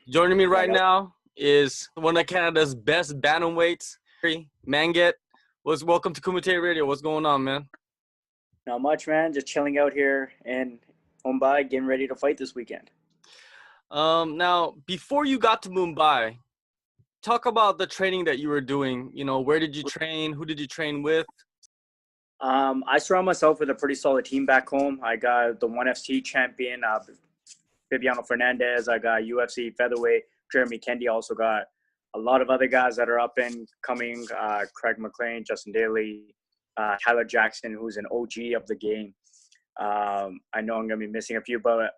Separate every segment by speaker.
Speaker 1: Joining me
Speaker 2: Yeah,
Speaker 1: right now is one of Canada's best bantamweights, Mangat. Welcome to Kumite Radio. What's going on, man?
Speaker 2: not much, man. Just chilling out here in Mumbai, getting ready to fight this weekend.
Speaker 1: Now, before you got to Mumbai, talk about the training that you were doing. Where did you train? Who did you train with?
Speaker 2: I surround myself with a pretty solid team back home. I got the ONE FC champion, Bibiano Fernandez. I got UFC featherweight Jeremy Kendi. Also got a lot of other guys that are up and coming. Craig McLean, Justin Daly, Tyler Jackson, who's an OG of the game. I know I'm going to be missing a few, but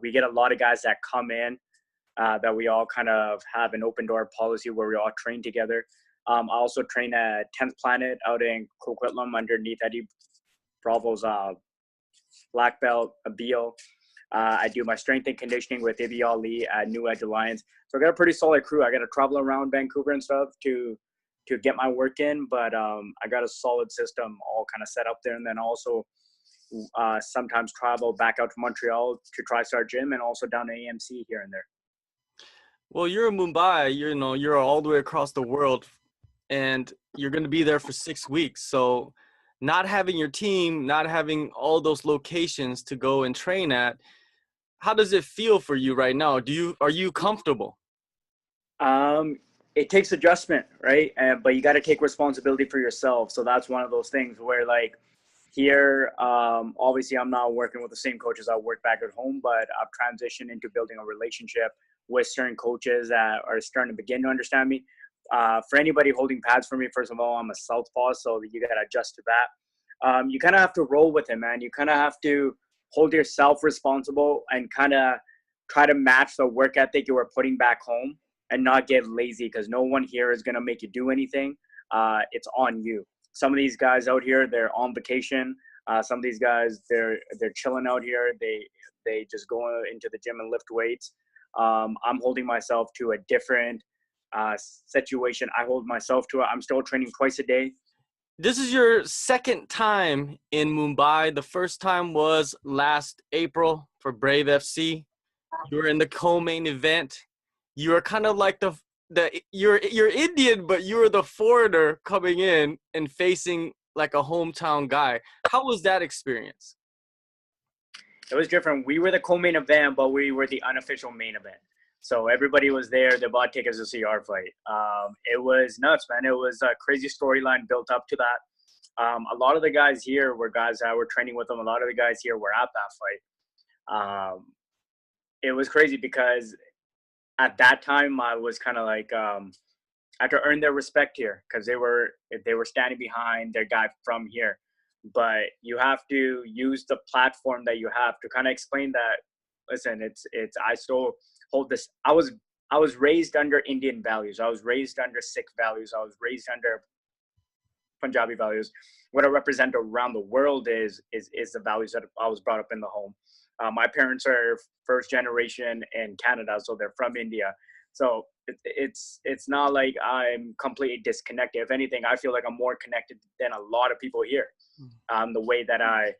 Speaker 2: we get a lot of guys that come in that we all kind of have an open door policy where we all train together. I also train at 10th Planet out in Coquitlam underneath Eddie Bravo's black belt, Abil. I do my strength and conditioning with Ibi Ali at New Edge Alliance. So I got a pretty solid crew. I got to travel around Vancouver and stuff to get my work in, but I got a solid system all kind of set up there. And then also sometimes travel back out to Montreal to TriStar Gym and also down to AMC here and there.
Speaker 1: Well, you're in Mumbai. You're all the way across the world, and you're going to be there for 6 weeks. So not having your team, not having all those locations to go and train at, how does it feel for you right now? Are you comfortable?
Speaker 2: It takes adjustment, right? But you got to take responsibility for yourself. So that's one of those things where, like, here, obviously I'm not working with the same coaches I work back at home, but I've transitioned into building a relationship with certain coaches that are starting to begin to understand me. For anybody holding pads for me, first of all, I'm a southpaw, so you got to adjust to that. You kind of have to roll with it, man. You kind of have to hold yourself responsible and kind of try to match the work ethic you were putting back home and not get lazy, because no one here is going to make you do anything. It's on you. Some of these guys out here, they're on vacation. Some of these guys, they're chilling out here. They just go into the gym and lift weights. I'm holding myself to a different situation. I hold myself to it. I'm still training twice a day.
Speaker 1: This is your second time in Mumbai. The first time was last April for Brave FC. You were in the co-main event. You were kind of like you're Indian, but you were the foreigner coming in and facing like a hometown guy. How was that experience?
Speaker 2: It was different. We were the co-main event, but we were the unofficial main event. So everybody was there. They bought tickets to see our fight. It was nuts, man. It was a crazy storyline built up to that. A lot of the guys here were guys that were training with them. A lot of the guys here were at that fight. It was crazy because at that time I was kind of like, I had to earn their respect here because they were standing behind their guy from here. But you have to use the platform that you have to kind of explain that. Listen, it's I still hold this. I was raised under Indian values. I was raised under Sikh values. I was raised under Punjabi values. What I represent around the world is the values that I was brought up in the home. My parents are first generation in Canada, so they're from India. So it's not like I'm completely disconnected. If anything, I feel like I'm more connected than a lot of people here. The way that I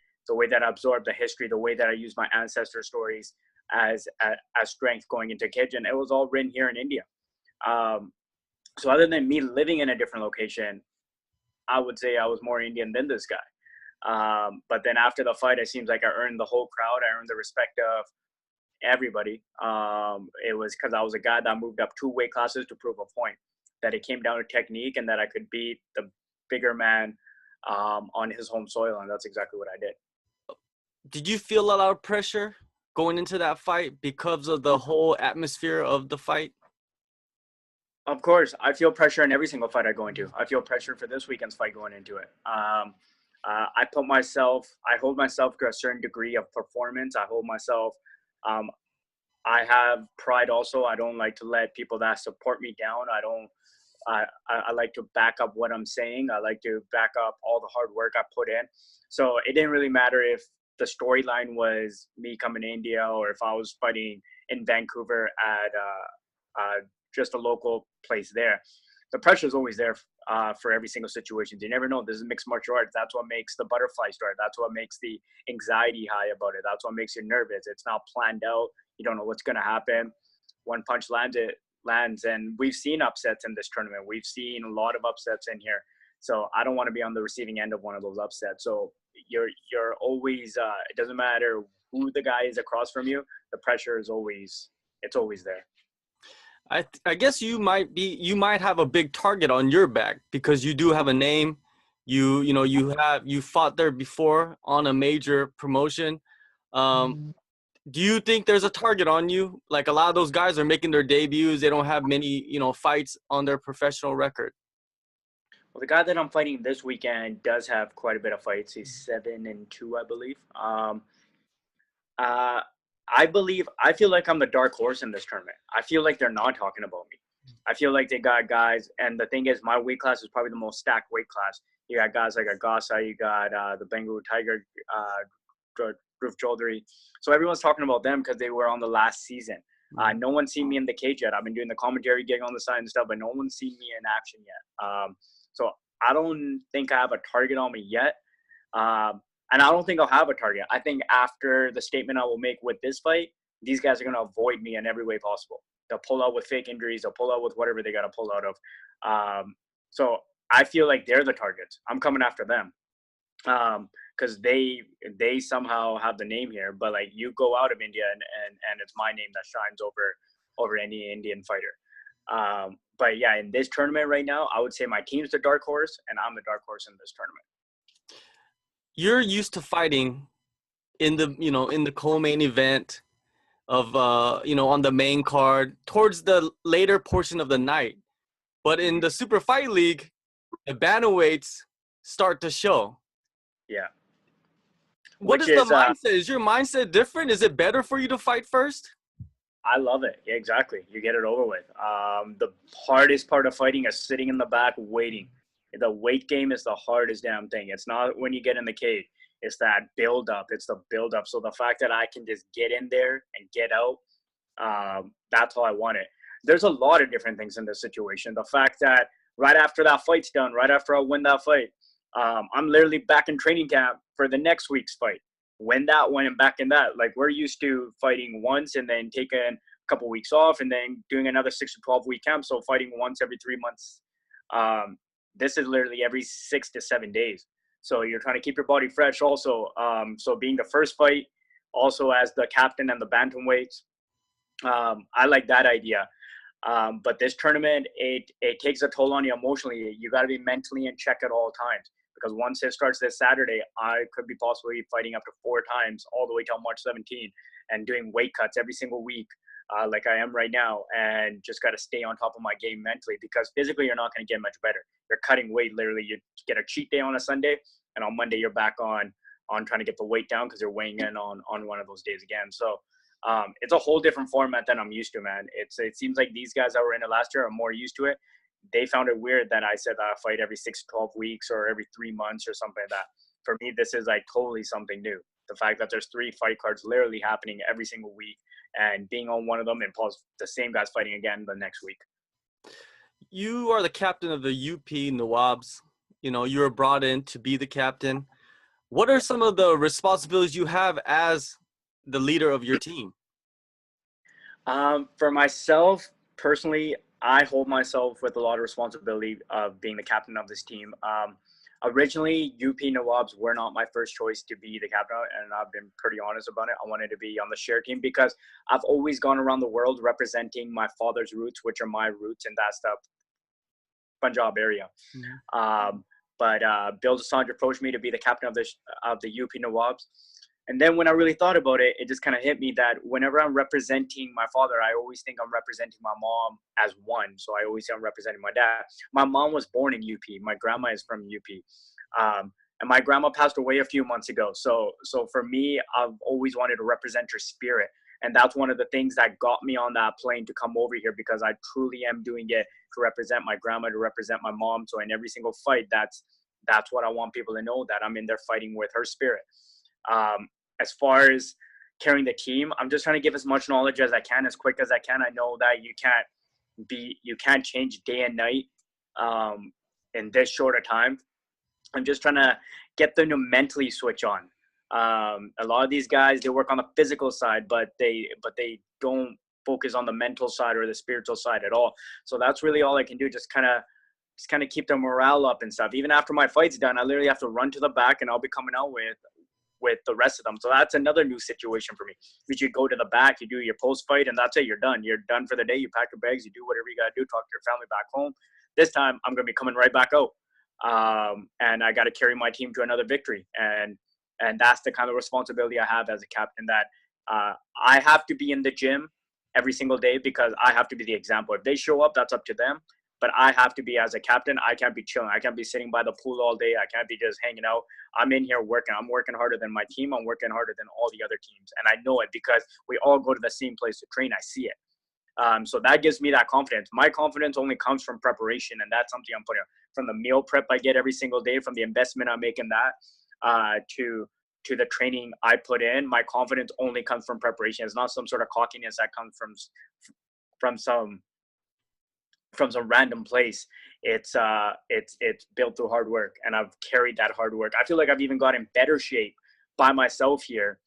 Speaker 2: absorb the history, the way that I use my ancestor stories as strength going into kitchen, it was all written here in India. So other than me living in a different location, I would say I was more Indian than this guy. But then after the fight, it seems like I earned the whole crowd. I earned the respect of everybody. It was because I was a guy that moved up 2 weight classes to prove a point, that it came down to technique and that I could beat the bigger man on his home soil. And that's exactly what I did.
Speaker 1: Did you feel a lot of pressure going into that fight because of the whole atmosphere of the fight?
Speaker 2: Of course, I feel pressure in every single fight I go into. I feel pressure for this weekend's fight going into it. I hold myself to a certain degree of performance. I have pride also. I don't like to let people that support me down. I like to back up what I'm saying. I like to back up all the hard work I put in. So it didn't really matter if the storyline was me coming to India or if I was fighting in Vancouver at just a local place there. The pressure is always there for every single situation. You never know. This is mixed martial arts. That's what makes the butterfly start. That's what makes the anxiety high about it. That's what makes you nervous. It's not planned out. You don't know what's going to happen. one punch lands, and we've seen upsets in this tournament. We've seen a lot of upsets in here. So I don't want to be on the receiving end of one of those upsets. So you're always it doesn't matter who the guy is across from you. The pressure is always there.
Speaker 1: I guess you might have a big target on your back because you do have a name. You fought there before on a major promotion. Do you think there's a target on you? Like a lot of those guys are making their debuts. They don't have many, fights on their professional record.
Speaker 2: Well, the guy that I'm fighting this weekend does have quite a bit of fights. He's 7-2, I believe. I feel like I'm the dark horse in this tournament. I feel like they're not talking about me. I feel like they got guys, and the thing is, my weight class is probably the most stacked weight class. You got guys like Agasa, you got the Bengal Tiger, Dhruv Chaudhary. So everyone's talking about them because they were on the last season. No one's seen me in the cage yet. I've been doing the commentary gig on the side and stuff, but no one's seen me in action yet. So I don't think I have a target on me yet. And I don't think I'll have a target. I think after the statement I will make with this fight, these guys are going to avoid me in every way possible. They'll pull out with fake injuries. They'll pull out with whatever they got to pull out of. So I feel like they're the targets. I'm coming after them because they somehow have the name here. But like you go out of India and it's my name that shines over any Indian fighter. But yeah, in this tournament right now, I would say my team's the dark horse, and I'm the dark horse in this tournament.
Speaker 1: You're used to fighting in the co-main event of on the main card towards the later portion of the night. But in the Super Fight League, the bantamweights start to show.
Speaker 2: Yeah.
Speaker 1: What is the mindset? Is your mindset different? Is it better for you to fight first?
Speaker 2: I love it. Yeah, exactly. You get it over with. The hardest part of fighting is sitting in the back waiting. The weight game is the hardest damn thing. It's not when you get in the cage. It's that build up. It's the build up. So the fact that I can just get in there and get out, that's how I want it. There's a lot of different things in this situation. The fact that right after that fight's done, right after I win that fight, I'm literally back in training camp for the next week's fight. Win that one and back in that. Like we're used to fighting once and then taking a couple weeks off and then doing another 6 to 12 week camp. So fighting once every 3 months. This is literally every 6 to 7 days. So you're trying to keep your body fresh also. So being the first fight, also as the captain and the bantamweights, I like that idea. But this tournament, it takes a toll on you emotionally. You got to be mentally in check at all times. Because once it starts this Saturday, I could be possibly fighting up to 4 times all the way till March 17 and doing weight cuts every single week. Like I am right now, and just got to stay on top of my game mentally because physically you're not going to get much better. You're cutting weight literally. You get a cheat day on a Sunday, and on Monday you're back on trying to get the weight down because you're weighing in on one of those days again. So it's a whole different format than I'm used to, man. It seems like these guys that were in it last year are more used to it. They found it weird that I said I fight every 6 to 12 weeks or every 3 months or something like that. For me, this is like totally something new. The fact that there's 3 fight cards literally happening every single week and being on one of them and plus the same guys fighting again the next week.
Speaker 1: You are the captain of the UP Nawabs. You were brought in to be the captain. What are some of the responsibilities you have as the leader of your team?
Speaker 2: For myself, personally, I hold myself with a lot of responsibility of being the captain of this team. Originally, UP Nawabs were not my first choice to be the captain, and I've been pretty honest about it. I wanted to be on the share team because I've always gone around the world representing my father's roots, which are my roots in that stuff, Punjab area. Mm-hmm. But Bill DeSange approached me to be the captain of the UP Nawabs. And then when I really thought about it, it just kind of hit me that whenever I'm representing my father, I always think I'm representing my mom as one. So I always say I'm representing my dad. My mom was born in UP. My grandma is from UP. And my grandma passed away a few months ago. So for me, I've always wanted to represent her spirit. And that's one of the things that got me on that plane to come over here because I truly am doing it to represent my grandma, to represent my mom. So in every single fight, that's what I want people to know, that I'm in there fighting with her spirit. As far as carrying the team, I'm just trying to give as much knowledge as I can, as quick as I can. I know that you can't change day and night in this short a time. I'm just trying to get them to mentally switch on. A lot of these guys, they work on the physical side, but they don't focus on the mental side or the spiritual side at all. So that's really all I can do. Just kind of keep the morale up and stuff. Even after my fight's done, I literally have to run to the back and I'll be coming out with the rest of them. So that's another new situation for me. You should go to the back, you do your post fight, and that's it. You're done. You're done for the day. You pack your bags, you do whatever you gotta do, talk to your family back home. This time I'm gonna be coming right back out. And I gotta carry my team to another victory. And that's the kind of responsibility I have as a captain, that I have to be in the gym every single day because I have to be the example. If they show up, that's up to them. But I have to be, as a captain, I can't be chilling. I can't be sitting by the pool all day. I can't be just hanging out. I'm in here working. I'm working harder than my team. I'm working harder than all the other teams. And I know it because we all go to the same place to train. I see it. So that gives me that confidence. My confidence only comes from preparation, and that's something I'm putting from the meal prep I get every single day, from the investment I make in that, to the training I put in. My confidence only comes from preparation. It's not some sort of cockiness that comes from some random place. It's built through hard work, and I've carried that hard work. I feel like I've even got in better shape by myself here,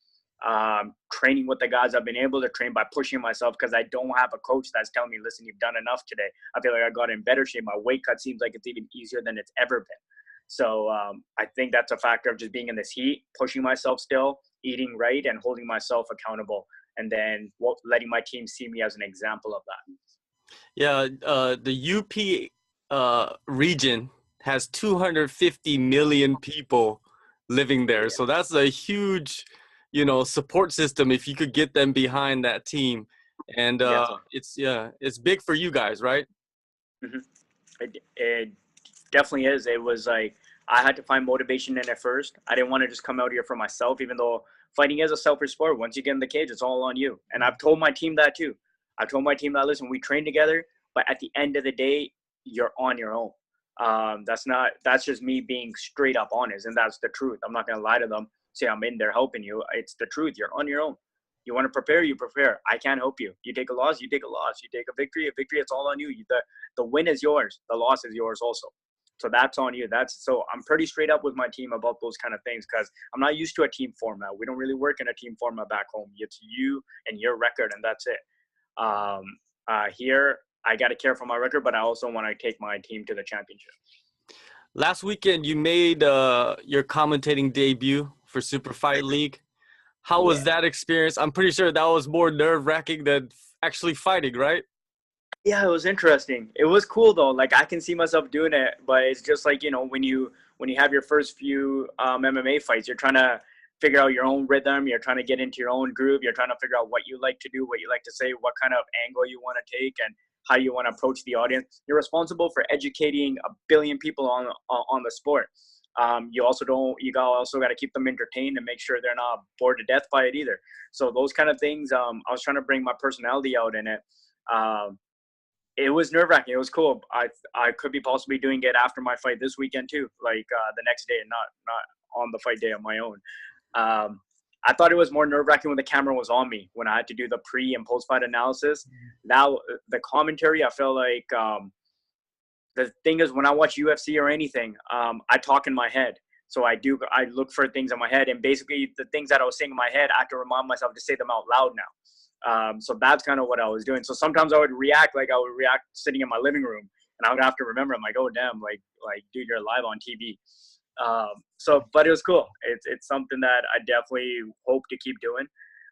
Speaker 2: training with the guys I've been able to train by pushing myself, because I don't have a coach that's telling me, listen, you've done enough today. I feel like I got in better shape. My weight cut seems like it's even easier than it's ever been. So I think that's a factor of just being in this heat, pushing myself still, eating right, and holding myself accountable, and then letting my team see me as an example of that.
Speaker 1: Yeah, the UP region has 250 million people living there. So that's a huge, support system if you could get them behind that team. And it's big for you guys, right?
Speaker 2: Mm-hmm. It definitely is. It was like I had to find motivation in it first. I didn't want to just come out here for myself, even though fighting is a selfish sport. Once you get in the cage, it's all on you. And I've told my team that too. I told my team that, listen, we train together, but at the end of the day, you're on your own. That's just me being straight up honest, and that's the truth. I'm not going to lie to them, say I'm in there helping you. It's the truth. You're on your own. You want to prepare, you prepare. I can't help you. You take a loss, you take a loss. You take a victory, it's all on you. The win is yours. The loss is yours also. So that's on you. So I'm pretty straight up with my team about those kind of things, because I'm not used to a team format. We don't really work in a team format back home. It's you and your record, and that's it. Here, I got to care for my record, but I also want to take my team to the championship.
Speaker 1: Last weekend, you made your commentating debut for Super Fight League. How was that experience? I'm pretty sure that was more nerve-wracking than actually fighting, right?
Speaker 2: Yeah, it was interesting. It was cool though. Like, I can see myself doing it, but it's just like, when you have your first few MMA fights, you're trying to figure out your own rhythm. You're trying to get into your own groove. You're trying to figure out what you like to do, what you like to say, what kind of angle you want to take, and how you want to approach the audience. You're responsible for educating a billion people on the sport. You also got to keep them entertained and make sure they're not bored to death by it either. So those kind of things, I was trying to bring my personality out in it. It was nerve-wracking. It was cool. I could be possibly doing it after my fight this weekend too, like the next day, not on the fight day on my own. I thought it was more nerve-wracking when the camera was on me, when I had to do the pre- and post-fight analysis. Now, the commentary, I feel like the thing is, when I watch UFC or anything, I talk in my head. So I look for things in my head, and basically the things that I was saying in my head, I have to remind myself to say them out loud now. So that's kind of what I was doing. So sometimes I would react like I would react sitting in my living room, and I would have to remember, I'm like, oh damn, like dude, you're live on TV. But it was cool. It's something that I definitely hope to keep doing.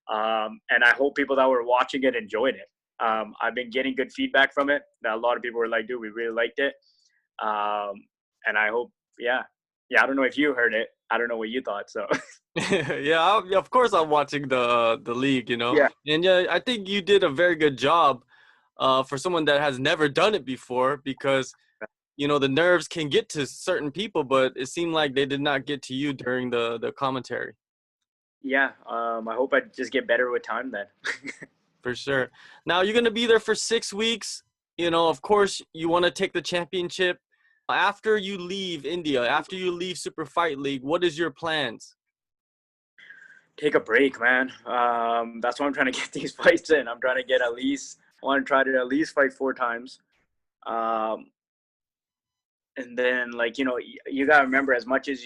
Speaker 2: And I hope people that were watching it enjoyed it. I've been getting good feedback from it. A lot of people were like, dude, we really liked it. And I hope, yeah, I don't know if you heard it. I don't know what you thought. So
Speaker 1: yeah, of course I'm watching the league,
Speaker 2: Yeah.
Speaker 1: And yeah, I think you did a very good job for someone that has never done it before, because the nerves can get to certain people, but it seemed like they did not get to you during the commentary.
Speaker 2: Yeah. I hope I just get better with time then.
Speaker 1: For sure. Now you're going to be there for 6 weeks. Of course, you want to take the championship. After you leave India, after you leave Super Fight League, what is your plans?
Speaker 2: Take a break, man. That's why I'm trying to get these fights in. I want to try to at least fight 4 times. And then, you got to remember, as much as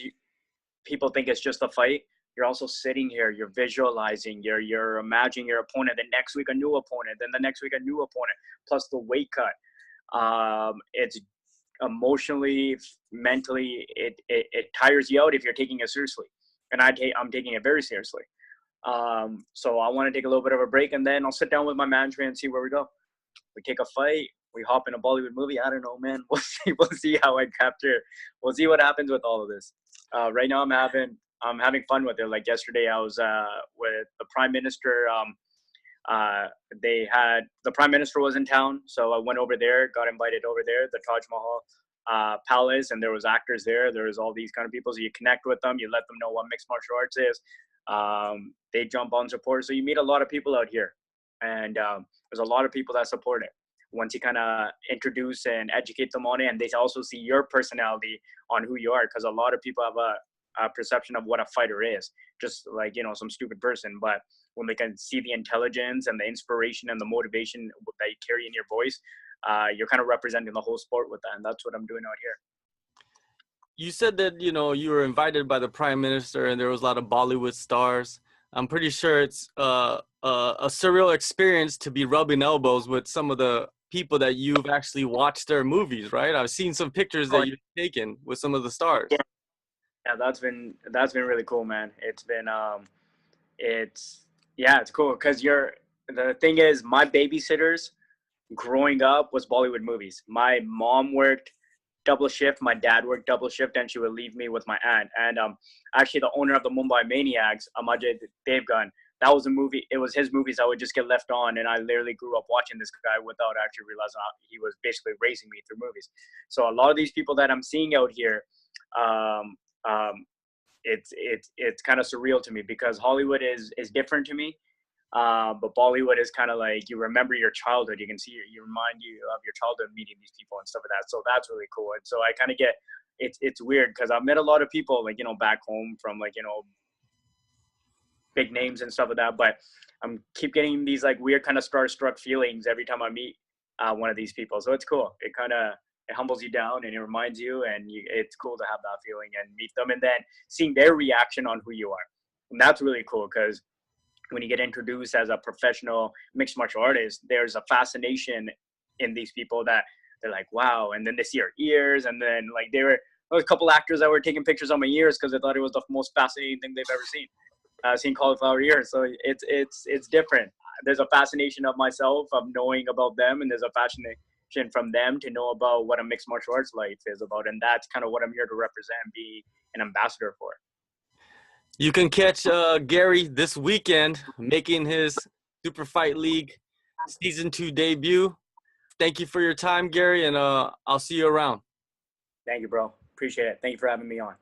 Speaker 2: people think it's just a fight, you're also sitting here, you're visualizing, you're imagining your opponent, the next week a new opponent, then the next week a new opponent, plus the weight cut. It's emotionally, mentally, it tires you out if you're taking it seriously. And I'm taking it very seriously. So I want to take a little bit of a break, and then I'll sit down with my management and see where we go. We take a fight, we hop in a Bollywood movie. I don't know, man. We'll see. We'll see how I capture. We'll see what happens with all of this. Right now, I'm having fun with it. Like yesterday, I was with the Prime Minister. The Prime Minister was in town, so I went over there, got invited over there, the Taj Mahal Palace, and there was actors there. There was all these kind of people. So you connect with them, you let them know what mixed martial arts is. They jump on support. So you meet a lot of people out here, and there's a lot of people that support it. Once you kind of introduce and educate them on it, and they also see your personality on who you are, because a lot of people have a perception of what a fighter is, just like, some stupid person. But when they can see the intelligence and the inspiration and the motivation that you carry in your voice, you're kind of representing the whole sport with that. And that's what I'm doing out here.
Speaker 1: You said that, you were invited by the Prime Minister and there was a lot of Bollywood stars. I'm pretty sure it's a surreal experience to be rubbing elbows with some of the people that you've actually watched their movies, right? I've seen some pictures that you've taken with some of the stars.
Speaker 2: Yeah, that's been really cool, man. It's been it's cool because the thing is, my babysitters growing up was Bollywood movies. My mom worked double shift, my dad worked double shift, and she would leave me with my aunt. And actually, the owner of the Mumbai Maniacs, Amajay Devgan, that was a movie. It was his movies that would just get left on, and I literally grew up watching this guy without actually realizing he was basically raising me through movies. So a lot of these people that I'm seeing out here, um, um, it's kind of surreal to me because Hollywood is different to me. But Bollywood is kind of like, you remember your childhood. You can see, you remind you of your childhood meeting these people and stuff like that. So that's really cool. And so I kind of get, it's weird because I've met a lot of people like, back home from like, big names and stuff like that. But I'm keep getting these like weird kind of starstruck feelings every time I meet one of these people. So it's cool. It humbles you down and it reminds you, and it's cool to have that feeling and meet them and then seeing their reaction on who you are. And that's really cool because when you get introduced as a professional mixed martial artist, there's a fascination in these people that they're like, wow. And then they see your ears, and then like there was a couple actors that were taking pictures on my ears because they thought it was the most fascinating thing they've ever seen. Seen cauliflower ears. So it's different. There's a fascination of myself of knowing about them, and there's a fascination from them to know about what a mixed martial arts life is about. And that's kind of what I'm here to represent, be an ambassador for.
Speaker 1: You can catch Gary this weekend making his Super Fight League Season 2 debut. Thank you for your time, Gary, and I'll see you around.
Speaker 2: Thank you, bro. Appreciate it. Thank you for having me on.